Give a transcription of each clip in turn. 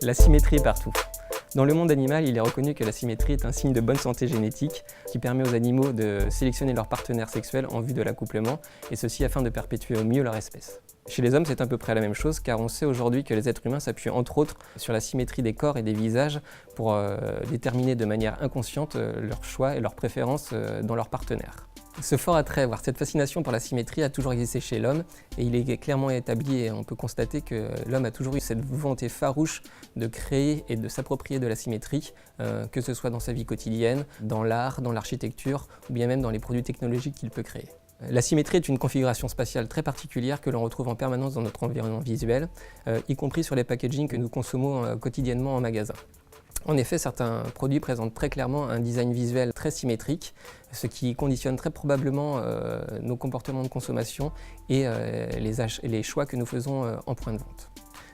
La symétrie partout. Dans le monde animal, il est reconnu que la symétrie est un signe de bonne santé génétique qui permet aux animaux de sélectionner leurs partenaires sexuels en vue de l'accouplement, et ceci afin de perpétuer au mieux leur espèce. Chez les hommes, c'est à peu près la même chose, car on sait aujourd'hui que les êtres humains s'appuient entre autres sur la symétrie des corps et des visages pour déterminer de manière inconsciente leurs choix et leurs préférences dans leurs partenaires. Ce fort attrait, voire cette fascination pour la symétrie a toujours existé chez l'homme, et il est clairement établi et on peut constater que l'homme a toujours eu cette volonté farouche de créer et de s'approprier de la symétrie, que ce soit dans sa vie quotidienne, dans l'art, dans l'architecture ou bien même dans les produits technologiques qu'il peut créer. La symétrie est une configuration spatiale très particulière que l'on retrouve en permanence dans notre environnement visuel, y compris sur les packagings que nous consommons quotidiennement en magasin. En effet, certains produits présentent très clairement un design visuel très symétrique, ce qui conditionne très probablement nos comportements de consommation et les choix que nous faisons en point de vente.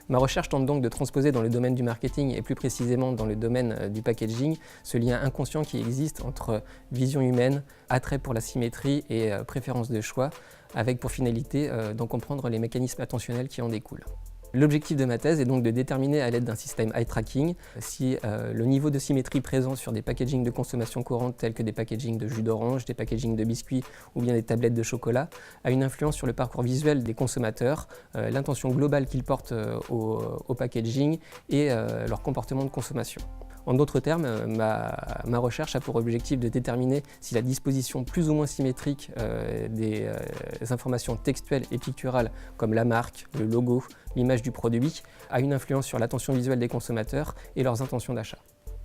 Ma recherche tente donc de transposer dans le domaine du marketing et plus précisément dans le domaine du packaging ce lien inconscient qui existe entre vision humaine, attrait pour la symétrie et préférence de choix, avec pour finalité d'en comprendre les mécanismes attentionnels qui en découlent. L'objectif de ma thèse est donc de déterminer à l'aide d'un système eye tracking si le niveau de symétrie présent sur des packagings de consommation courante tels que des packagings de jus d'orange, des packagings de biscuits ou bien des tablettes de chocolat a une influence sur le parcours visuel des consommateurs, l'intention globale qu'ils portent au packaging et leur comportement de consommation. En d'autres termes, ma recherche a pour objectif de déterminer si la disposition plus ou moins symétrique des informations textuelles et picturales comme la marque, le logo, l'image du produit a une influence sur l'attention visuelle des consommateurs et leurs intentions d'achat.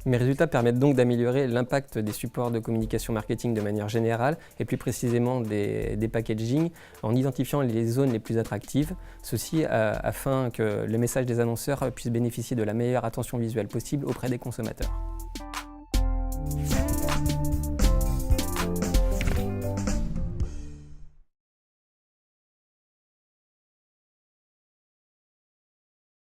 Mes résultats permettent donc d'améliorer l'impact des supports de communication marketing de manière générale et plus précisément des packaging en identifiant les zones les plus attractives, ceci afin que le message des annonceurs puisse bénéficier de la meilleure attention visuelle possible auprès des consommateurs.